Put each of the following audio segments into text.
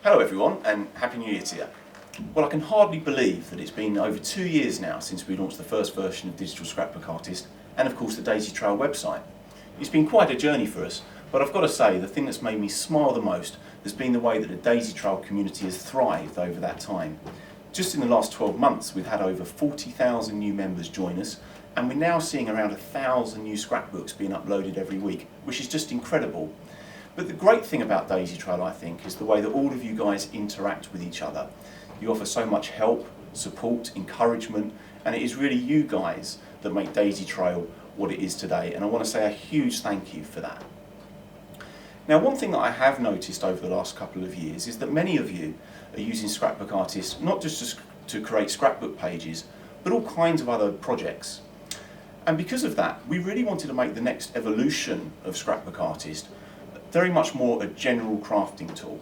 Hello everyone and Happy New Year to you. Well, I can hardly believe that it's been over 2 years now since we launched the first version of Digital Scrapbook Artist and of course the DaisyTrail website. It's been quite a journey for us, but I've got to say the thing that's made me smile the most has been the way that the DaisyTrail community has thrived over that time. Just in the last 12 months we've had over 40,000 new members join us, and we're now seeing around 1,000 new scrapbooks being uploaded every week, which is just incredible. But the great thing about DaisyTrail, I think, is the way that all of you guys interact with each other. You offer so much help, support, encouragement, and it is really you guys that make DaisyTrail what it is today, and I want to say a huge thank you for that. Now, one thing that I have noticed over the last couple of years is that many of you are using Scrapbook Artist not just to create scrapbook pages, but all kinds of other projects. And because of that, we really wanted to make the next evolution of Scrapbook Artist very much more a general crafting tool.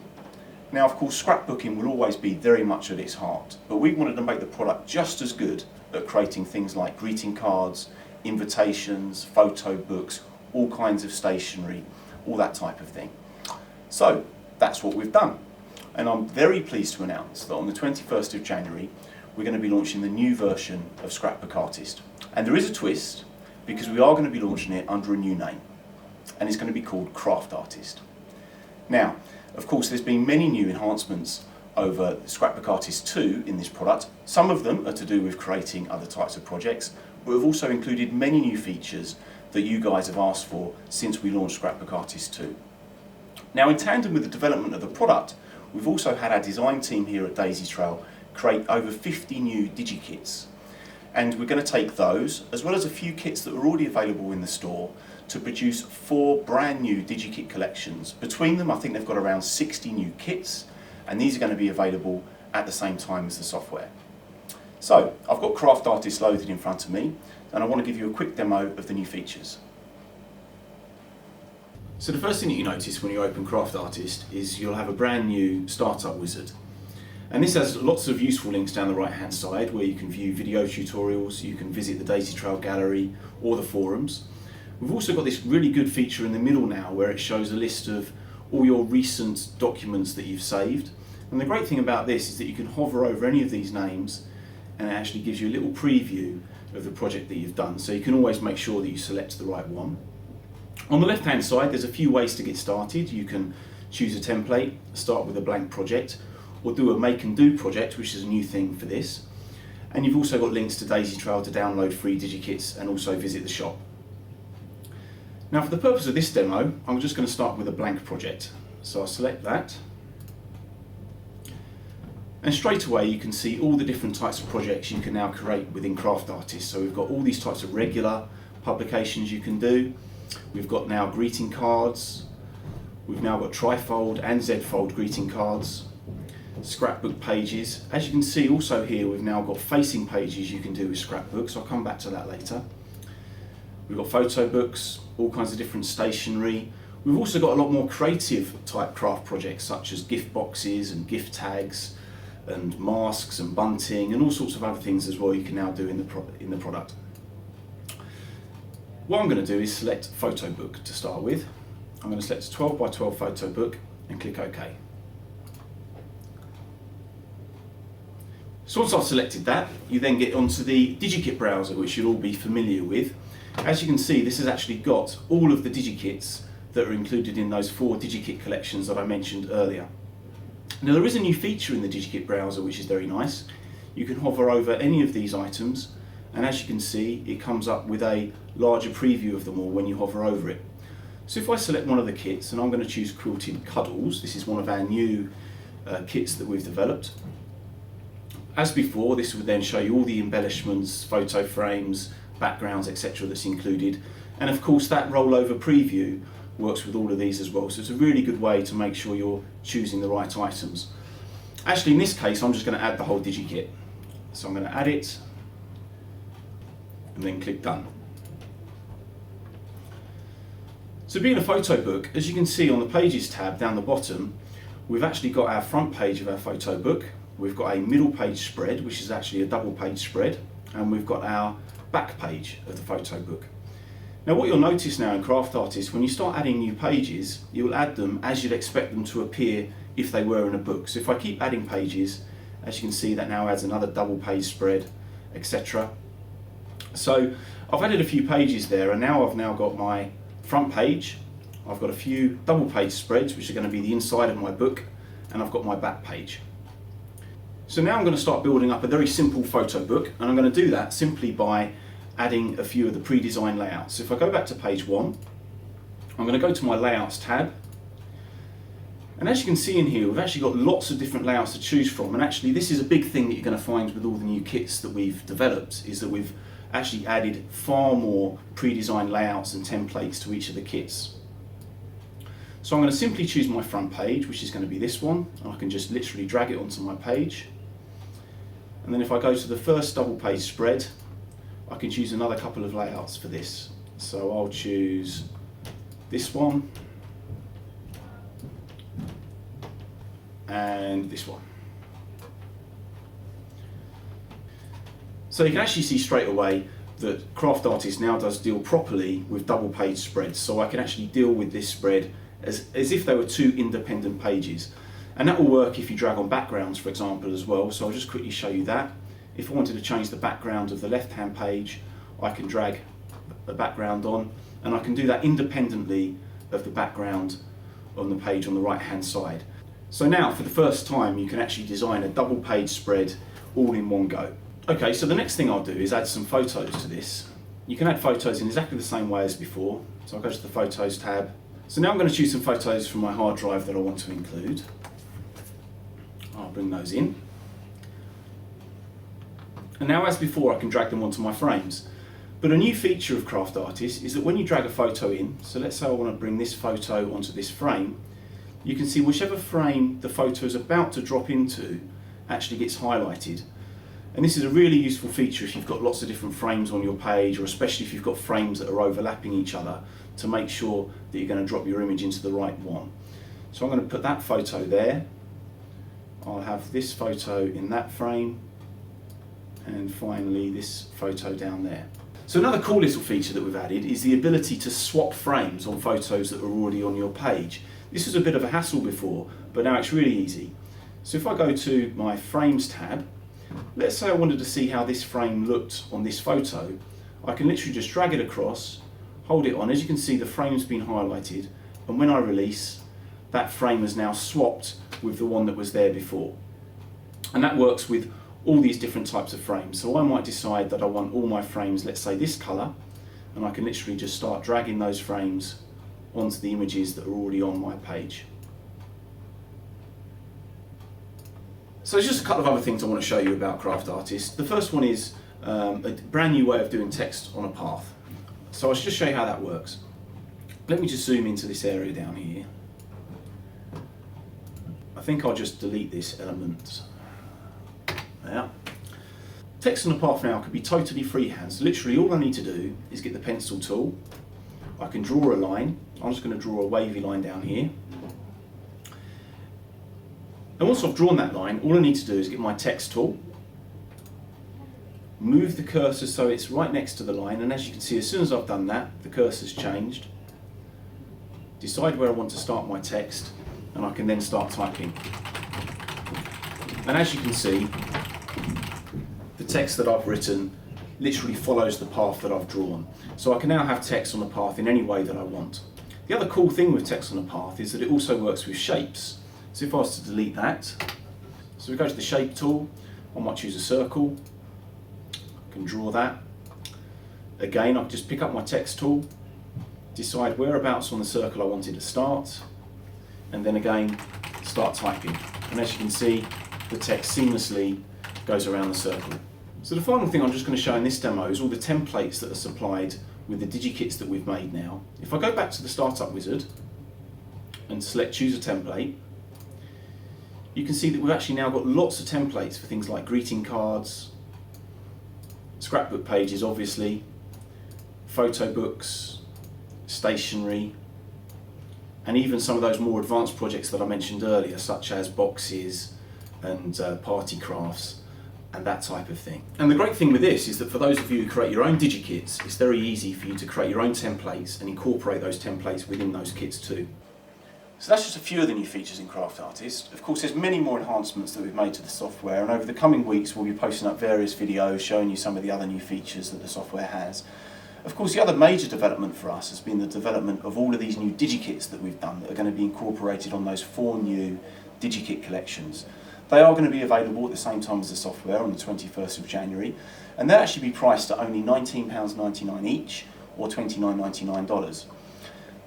Now, of course, scrapbooking will always be very much at its heart, but we wanted to make the product just as good at creating things like greeting cards, invitations, photo books, all kinds of stationery, all that type of thing. So that's what we've done. And I'm very pleased to announce that on the 21st of January, we're going to be launching the new version of Scrapbook Artist. And there is a twist, because we are going to be launching it under a new name, and it's going to be called CraftArtist. Now, of course, there's been many new enhancements over Scrapbook Artist 2 in this product. Some of them are to do with creating other types of projects, but we've also included many new features that you guys have asked for since we launched Scrapbook Artist 2. Now, in tandem with the development of the product, we've also had our design team here at DaisyTrail create over 50 new DigiKits. And we're going to take those, as well as a few kits that are already available in the store, to produce 4 brand new DigiKit collections. Between them, I think they've got around 60 new kits, and these are going to be available at the same time as the software. So, I've got CraftArtist loaded in front of me, and I want to give you a quick demo of the new features. So the first thing that you notice when you open CraftArtist is you'll have a brand new startup wizard. And this has lots of useful links down the right hand side where you can view video tutorials, you can visit the DaisyTrail gallery or the forums. We've also got this really good feature in the middle now where it shows a list of all your recent documents that you've saved. And the great thing about this is that you can hover over any of these names and it actually gives you a little preview of the project that you've done. So you can always make sure that you select the right one. On the left hand side there's a few ways to get started. You can choose a template, start with a blank project, or do a make and do project, which is a new thing for this. And you've also got links to DaisyTrail to download free DigiKits and also visit the shop. Now, for the purpose of this demo, I'm just going to start with a blank project. So I'll select that. And straight away you can see all the different types of projects you can now create within CraftArtist. So we've got all these types of regular publications you can do. We've got now greeting cards. We've now got trifold and Z-fold greeting cards. Scrapbook pages. As you can see also here we've now got facing pages you can do with scrapbooks. I'll come back to that later. We've got photo books, all kinds of different stationery. We've also got a lot more creative type craft projects such as gift boxes and gift tags and masks and bunting and all sorts of other things as well you can now do in the product. What I'm going to do is select photo book to start with. I'm going to select a 12 by 12 photo book and click OK. So once I've selected that, you then get onto the DigiKit browser, which you'll all be familiar with. As you can see, this has actually got all of the DigiKits that are included in those 4 DigiKit collections that I mentioned earlier. Now there is a new feature in the DigiKit browser which is very nice. You can hover over any of these items, and as you can see, it comes up with a larger preview of them all when you hover over it. So if I select one of the kits, and I'm going to choose Quilted Cuddles, this is one of our new kits that we've developed. As before, this would then show you all the embellishments, photo frames, backgrounds, etc. that's included. And of course that rollover preview works with all of these as well. So it's a really good way to make sure you're choosing the right items. Actually, in this case, I'm just going to add the whole DigiKit. So I'm going to add it and then click Done. So being a photo book, as you can see on the Pages tab down the bottom, we've actually got our front page of our photo book. We've got a middle page spread, which is actually a double page spread, and we've got our back page of the photo book. Now what you'll notice now in CraftArtist, when you start adding new pages, you'll add them as you'd expect them to appear if they were in a book. So if I keep adding pages, as you can see, that now adds another double page spread, etc. So I've added a few pages there, and now I've got my front page, I've got a few double page spreads which are going to be the inside of my book, and I've got my back page. So now I'm going to start building up a very simple photo book, and I'm going to do that simply by adding a few of the pre-designed layouts. So if I go back to page 1, I'm going to go to my layouts tab, and as you can see in here, we've actually got lots of different layouts to choose from, and actually this is a big thing that you're going to find with all the new kits that we've developed, is that we've actually added far more pre-designed layouts and templates to each of the kits. So I'm going to simply choose my front page, which is going to be this one, and I can just literally drag it onto my page. And then if I go to the first double page spread, I can choose another couple of layouts for this. So I'll choose this one and this one. So you can actually see straight away that CraftArtist now does deal properly with double page spreads. So I can actually deal with this spread as if they were two independent pages. And that will work if you drag on backgrounds, for example, as well. So I'll just quickly show you that. If I wanted to change the background of the left-hand page, I can drag the background on, and I can do that independently of the background on the page on the right-hand side. So now, for the first time, you can actually design a double page spread all in one go. Okay, so the next thing I'll do is add some photos to this. You can add photos in exactly the same way as before. So I'll go to the Photos tab. So now I'm going to choose some photos from my hard drive that I want to include. I'll bring those in. And now, as before, I can drag them onto my frames. But a new feature of CraftArtist is that when you drag a photo in, so let's say I want to bring this photo onto this frame, you can see whichever frame the photo is about to drop into actually gets highlighted. And this is a really useful feature if you've got lots of different frames on your page, or especially if you've got frames that are overlapping each other, to make sure that you're going to drop your image into the right one. So I'm going to put that photo there. I'll have this photo in that frame, and finally this photo down there. So another cool little feature that we've added is the ability to swap frames on photos that are already on your page. This was a bit of a hassle before, but now it's really easy. So if I go to my Frames tab, let's say I wanted to see how this frame looked on this photo, I can literally just drag it across, hold it on. As you can see, the frame's been highlighted, and when I release, that frame is now swapped with the one that was there before. And that works with all these different types of frames. So I might decide that I want all my frames, let's say this colour, and I can literally just start dragging those frames onto the images that are already on my page. So there's just a couple of other things I want to show you about CraftArtist. The first one is a brand new way of doing text on a path. So I'll just show you how that works. Let me just zoom into this area down here. I think I'll just delete this element. There. Text on a path now could be totally freehand. So literally all I need to do is get the pencil tool. I can draw a line. I'm just going to draw a wavy line down here. And once I've drawn that line, all I need to do is get my text tool, move the cursor so it's right next to the line, and as you can see, as soon as I've done that, the cursor's changed. Decide where I want to start my text, and I can then start typing. And as you can see, the text that I've written literally follows the path that I've drawn. So I can now have text on the path in any way that I want. The other cool thing with text on a path is that it also works with shapes. So if I was to delete that, so we go to the shape tool, I might choose a circle, I can draw that. Again, I can just pick up my text tool, decide whereabouts on the circle I wanted to start, and then again, start typing. And as you can see, the text seamlessly goes around the circle. So the final thing I'm just going to show in this demo is all the templates that are supplied with the DigiKits that we've made now. If I go back to the Startup Wizard and select Choose a Template, you can see that we've actually now got lots of templates for things like greeting cards, scrapbook pages obviously, photo books, stationery, and even some of those more advanced projects that I mentioned earlier, such as boxes and party crafts and that type of thing. And the great thing with this is that for those of you who create your own DigiKits, it's very easy for you to create your own templates and incorporate those templates within those kits too. So that's just a few of the new features in CraftArtist. Of course, there's many more enhancements that we've made to the software, and over the coming weeks we'll be posting up various videos showing you some of the other new features that the software has. Of course, the other major development for us has been the development of all of these new DigiKits that we've done that are going to be incorporated on those 4 new DigiKit collections. They are going to be available at the same time as the software on the 21st of January, and they'll actually be priced at only £19.99 each, or $29.99.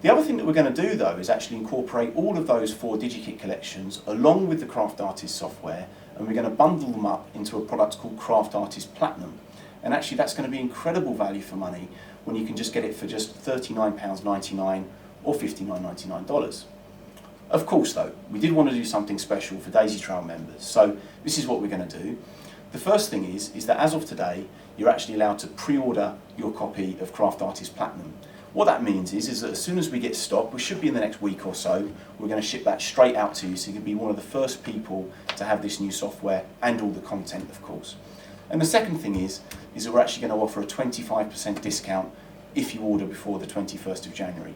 The other thing that we're going to do though is actually incorporate all of those 4 DigiKit collections along with the CraftArtist software, and we're going to bundle them up into a product called CraftArtist Platinum. And actually that's going to be incredible value for money when you can just get it for just £39.99 or $59.99. Of course though, we did want to do something special for DaisyTrail members, so this is what we're going to do. The first thing is that as of today, you're actually allowed to pre-order your copy of CraftArtist Platinum. What that means is that as soon as we get stock, which should be in the next week or so, we're going to ship that straight out to you, so you can be one of the first people to have this new software and all the content, of course. And the second thing is that we're actually going to offer a 25% discount if you order before the 21st of January.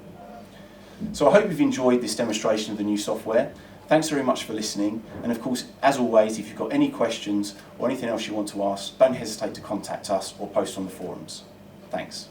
So I hope you've enjoyed this demonstration of the new software. Thanks very much for listening, and of course, as always, if you've got any questions or anything else you want to ask, don't hesitate to contact us or post on the forums. Thanks.